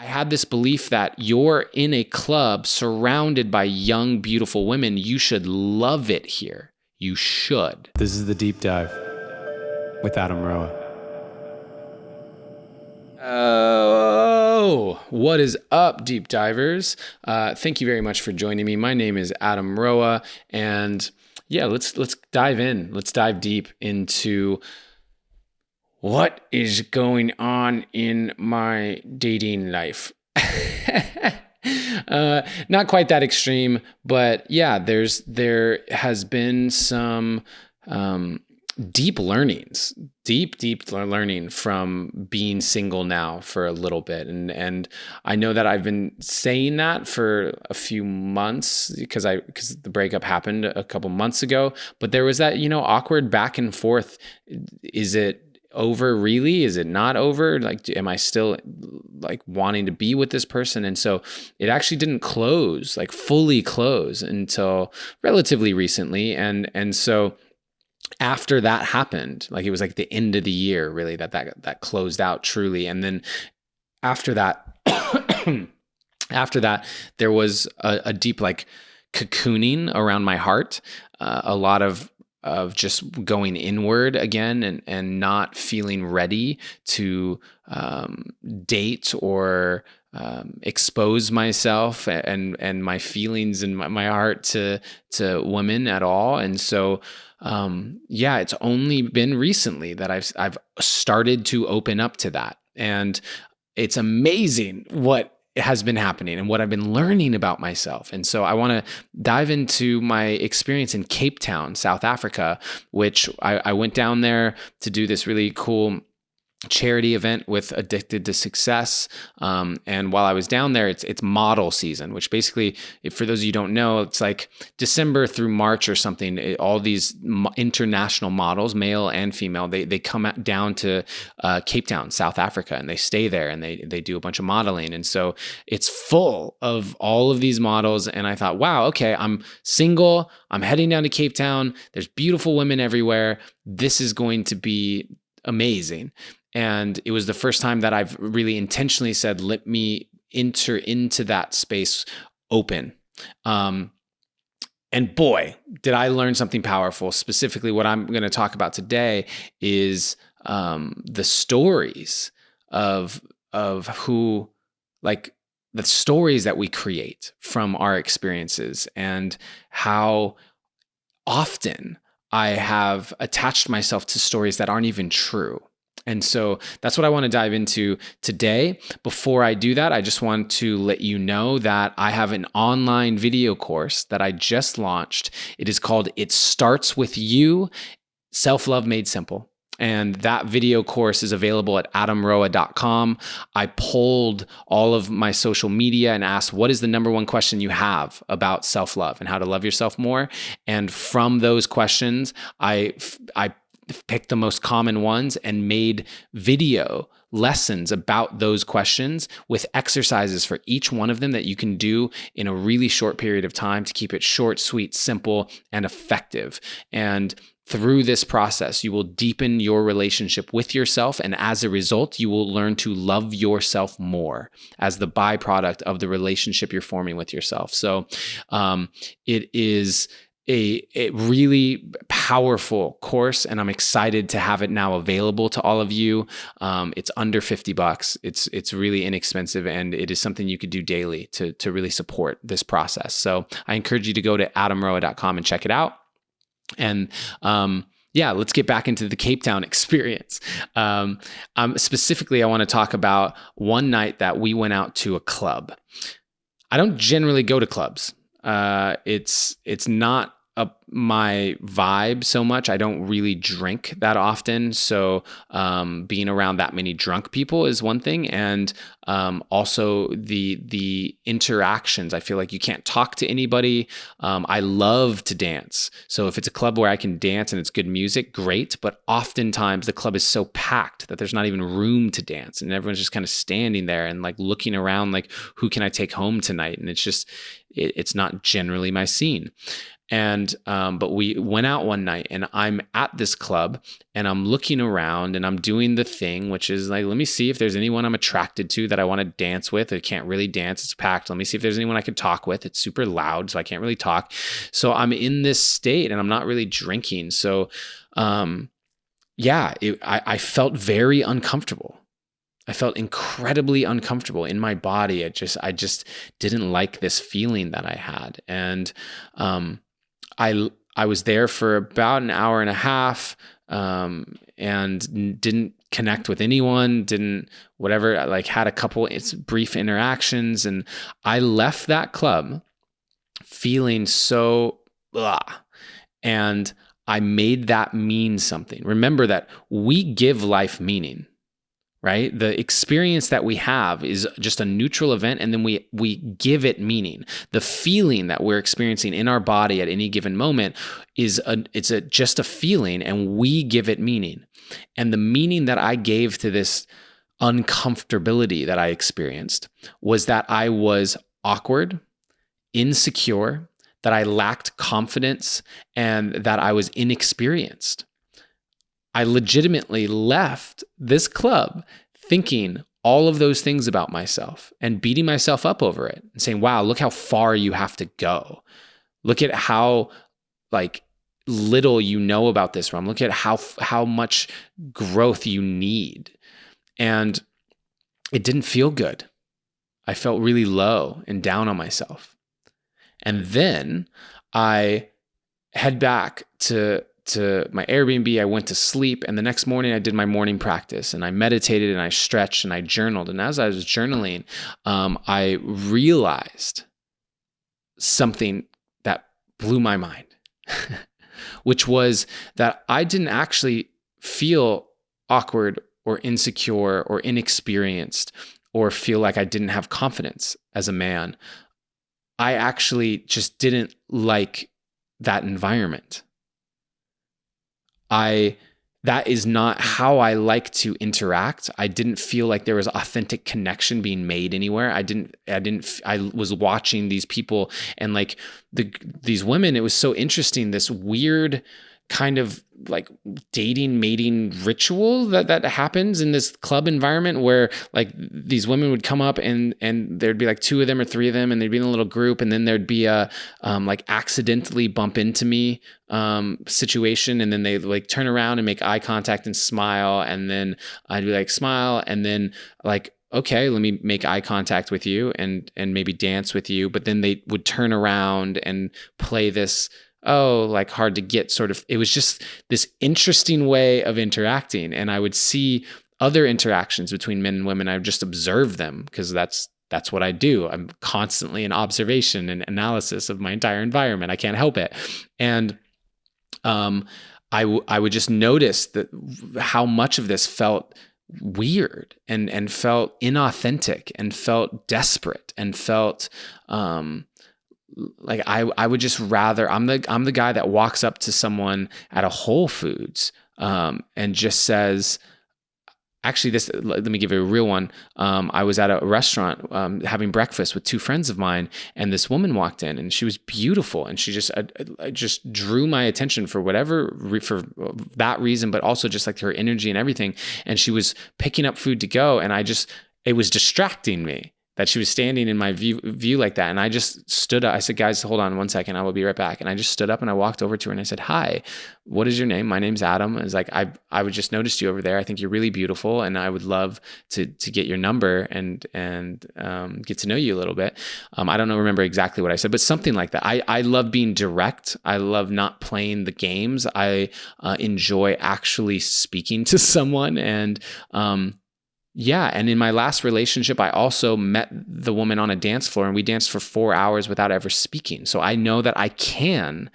I had this belief that you're in a club surrounded by young, beautiful women. You should love it here. You should. This is The Deep Dive with Adam Roa. Oh, what is up, deep divers? Thank you very much for joining me. My name is Adam Roa, and yeah, let's dive in. Let's dive deep into what is going on in my dating life. Not quite that extreme, but yeah, there has been some deep learnings, deep learning from being single now for a little bit. And I know that I've been saying that for a few months because the breakup happened a couple months ago, but there was that, awkward back and forth. Is it over really? Is it not over? Like, am I still like wanting to be with this person? And so it actually didn't fully close until relatively recently. And so after that happened, like it was like the end of the year, really, that closed out truly. And then after that, there was a deep like cocooning around my heart, a lot of just going inward again and not feeling ready to date or expose myself and my feelings and my heart to women at all. And so it's only been recently that I've started to open up to that. And it's amazing what has been happening and what I've been learning about myself. And so I want to dive into my experience in Cape Town, South Africa, which I went down there to do this really cool charity event with Addicted to Success. And while I was down there, it's model season, which basically, for those of you who don't know, it's like December through March or something. All these international models, male and female, they come down to Cape Town, South Africa, and they stay there and they do a bunch of modeling. And so it's full of all of these models. And I thought, wow, okay, I'm single. I'm heading down to Cape Town. There's beautiful women everywhere. This is going to be amazing. And it was the first time that I've really intentionally said, let me enter into that space open. And boy, did I learn something powerful. Specifically, what I'm going to talk about today is the stories of who, like the stories that we create from our experiences and how often I have attached myself to stories that aren't even true. And so that's what I want to dive into today. Before I do that, I just want to let you know that I have an online video course that I just launched. It is called It Starts With You, Self-Love Made Simple. And that video course is available at adamroa.com. I polled all of my social media and asked, what is the number one question you have about self-love and how to love yourself more? And from those questions, I picked the most common ones and made video lessons about those questions with exercises for each one of them that you can do in a really short period of time to keep it short, sweet, simple, and effective. And through this process, you will deepen your relationship with yourself. And as a result, you will learn to love yourself more as the byproduct of the relationship you're forming with yourself. So it is a really powerful course, and I'm excited to have it now available to all of you. It's under $50. It's really inexpensive, and it is something you could do daily to really support this process. So I encourage you to go to adamroa.com and check it out. And let's get back into the Cape Town experience. Specifically, I want to talk about one night that we went out to a club. I don't generally go to clubs. It's not up my vibe so much. I don't really drink that often. So being around that many drunk people is one thing. And also the interactions, I feel like you can't talk to anybody. I love to dance. So if it's a club where I can dance and it's good music, great. But oftentimes the club is so packed that there's not even room to dance. And everyone's just kind of standing there and like looking around like, who can I take home tonight? And it's just, it's not generally my scene. But we went out one night, and I'm at this club, and I'm looking around, and I'm doing the thing, which is like, let me see if there's anyone I'm attracted to that I want to dance with. I can't really dance. It's packed. Let me see if there's anyone I could talk with. It's super loud, so I can't really talk. So I'm in this state, and I'm not really drinking. So, I felt very uncomfortable. I felt incredibly uncomfortable in my body. I just didn't like this feeling that I had. And, I was there for about an hour and a half, and didn't connect with anyone, didn't whatever, like had a couple brief interactions, and I left that club feeling so ugh, and I made that mean something. Remember that we give life meaning. Right? The experience that we have is just a neutral event, and then we give it meaning. The feeling that we're experiencing in our body at any given moment is just a feeling, and we give it meaning. And the meaning that I gave to this uncomfortability that I experienced was that I was awkward, insecure, that I lacked confidence, and that I was inexperienced. I legitimately left this club thinking all of those things about myself and beating myself up over it and saying, wow, look how far you have to go. Look at how like little you know about this realm. Look at how much growth you need. And it didn't feel good. I felt really low and down on myself. And then I head back to my Airbnb. I went to sleep, and the next morning I did my morning practice, and I meditated, and I stretched, and I journaled. And as I was journaling, I realized something that blew my mind, which was that I didn't actually feel awkward or insecure or inexperienced or feel like I didn't have confidence as a man. I actually just didn't like that environment. That is not how I like to interact. I didn't feel like there was authentic connection being made anywhere. I was watching these people, and like these women, it was so interesting, this weird kind of like dating, mating ritual that happens in this club environment, where like these women would come up, and there'd be like two of them or three of them, and they'd be in a little group, and then there'd be a like accidentally bump into me situation, and then they like turn around and make eye contact and smile, and then I'd be like, smile, and then like, okay, let me make eye contact with you and maybe dance with you. But then they would turn around and play this, like hard to get sort of, it was just this interesting way of interacting. And I would see other interactions between men and women. I would just observe them, because that's what I do. I'm constantly in observation and analysis of my entire environment. I can't help it. And I would just notice that how much of this felt weird and felt inauthentic and felt desperate and felt like I would just rather, I'm the guy that walks up to someone at a Whole Foods and just says, actually, let me give you a real one. I was at a restaurant having breakfast with two friends of mine, and this woman walked in, and she was beautiful, and she just drew my attention for for that reason, but also just like her energy and everything. And she was picking up food to go, and it was distracting me that she was standing in my view like that. And I just stood up. I said, guys, hold on 1 second. I will be right back. And I just stood up and I walked over to her and I said, hi, what is your name? My name's Adam. I was like, I would just noticed you over there. I think you're really beautiful, and I would love to get your number and get to know you a little bit. I don't remember exactly what I said, but something like that. I love being direct. I love not playing the games. I enjoy actually speaking to someone. And and in my last relationship, I also met the woman on a dance floor, and we danced for 4 hours without ever speaking. So I know that I can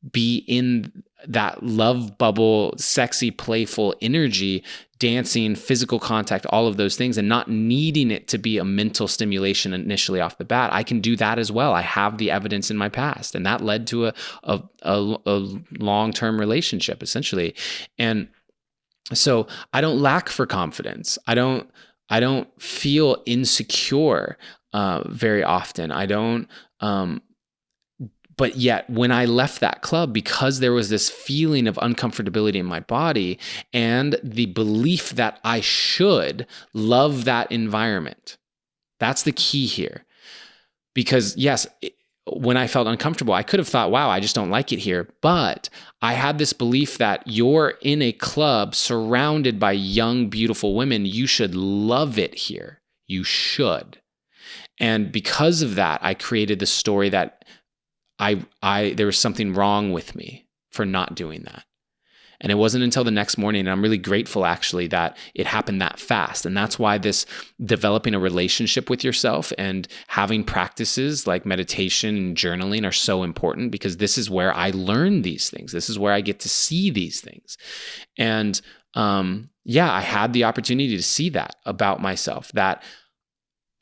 be in that love bubble, sexy, playful energy, dancing, physical contact, all of those things, and not needing it to be a mental stimulation initially off the bat. I can do that as well. I have the evidence in my past, and that led to a long-term relationship, essentially. And so I don't lack for confidence. I don't feel insecure very often. I don't But yet when I left that club, because there was this feeling of uncomfortability in my body and the belief that I should love that environment, that's the key here. Because yes, when I felt uncomfortable, I could have thought, wow, I just don't like it here. But I had this belief that you're in a club surrounded by young, beautiful women. You should love it here. You should. And because of that, I created the story that there was something wrong with me for not doing that. And it wasn't until the next morning, and I'm really grateful actually that it happened that fast. And that's why this developing a relationship with yourself and having practices like meditation and journaling are so important, because this is where I learn these things. This is where I get to see these things. And I had the opportunity to see that about myself, that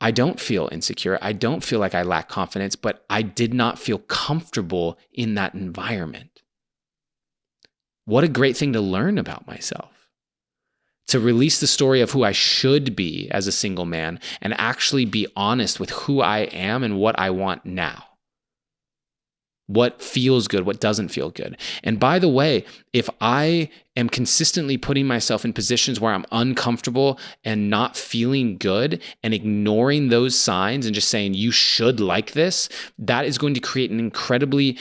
I don't feel insecure. I don't feel like I lack confidence, but I did not feel comfortable in that environment. What a great thing to learn about myself. To release the story of who I should be as a single man and actually be honest with who I am and what I want now. What feels good, what doesn't feel good. And by the way, if I am consistently putting myself in positions where I'm uncomfortable and not feeling good and ignoring those signs and just saying, you should like this, that is going to create an incredibly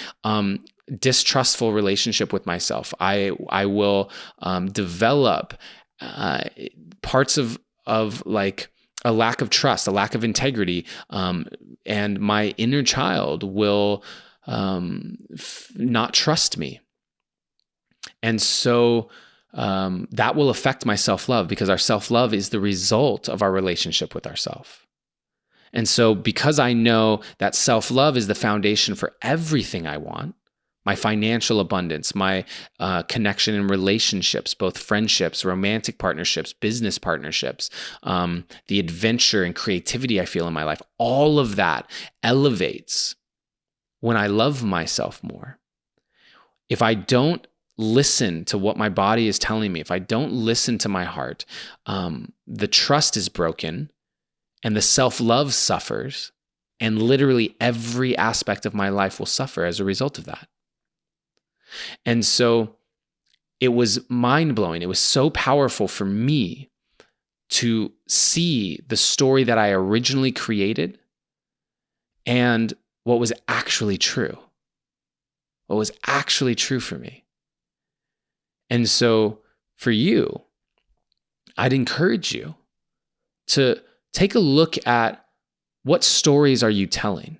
distrustful relationship with myself. I will develop parts of like a lack of trust, a lack of integrity, and my inner child will not trust me. And so that will affect my self-love, because our self-love is the result of our relationship with ourselves. And so because I know that self-love is the foundation for everything I want, my financial abundance, my connection in relationships, both friendships, romantic partnerships, business partnerships, the adventure and creativity I feel in my life, all of that elevates when I love myself more. If I don't listen to what my body is telling me, if I don't listen to my heart, the trust is broken and the self-love suffers, and literally every aspect of my life will suffer as a result of that. And so it was mind-blowing. It was so powerful for me to see the story that I originally created and what was actually true. What was actually true for me. And so for you, I'd encourage you to take a look at what stories are you telling?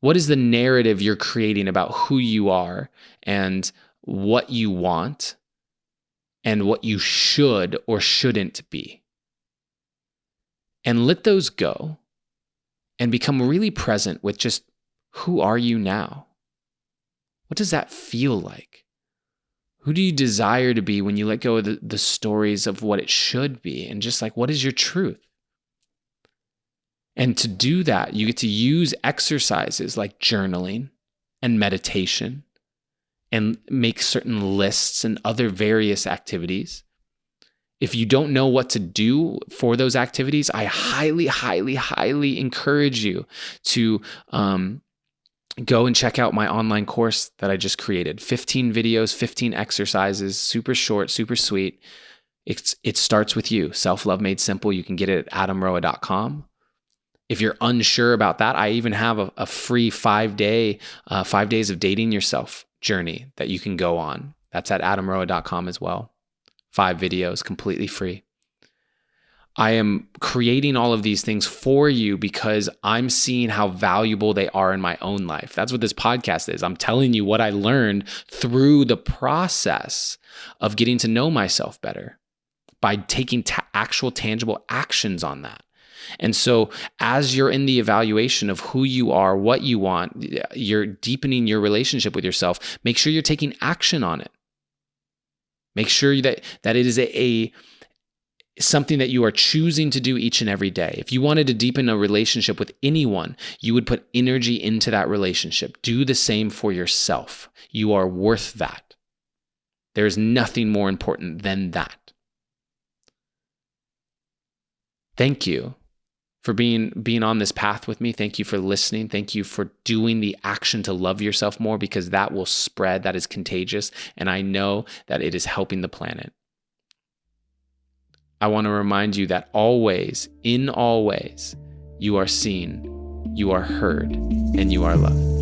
What is the narrative you're creating about who you are and what you want and what you should or shouldn't be? And let those go and become really present with just, who are you now? What does that feel like? Who do you desire to be when you let go of the stories of what it should be? And just like, what is your truth? And to do that, you get to use exercises like journaling and meditation and make certain lists and other various activities. If you don't know what to do for those activities, I highly, highly, highly encourage you to go and check out my online course that I just created. 15 videos, 15 exercises, super short, super sweet. It starts with you. Self-Love Made Simple. You can get it at adamroa.com. If you're unsure about that, I even have a free 5 days of dating yourself journey that you can go on. That's at adamroa.com as well. 5 videos, completely free. I am creating all of these things for you because I'm seeing how valuable they are in my own life. That's what this podcast is. I'm telling you what I learned through the process of getting to know myself better by taking actual tangible actions on that. And so as you're in the evaluation of who you are, what you want, you're deepening your relationship with yourself, make sure you're taking action on it. Make sure that it is something that you are choosing to do each and every day. If you wanted to deepen a relationship with anyone, you would put energy into that relationship. Do the same for yourself. You are worth that. There's nothing more important than that. Thank you for being on this path with me. Thank you for listening. Thank you for doing the action to love yourself more, because that will spread. That is contagious. And I know that it is helping the planet. I want to remind you that always, in all ways, you are seen, you are heard, and you are loved.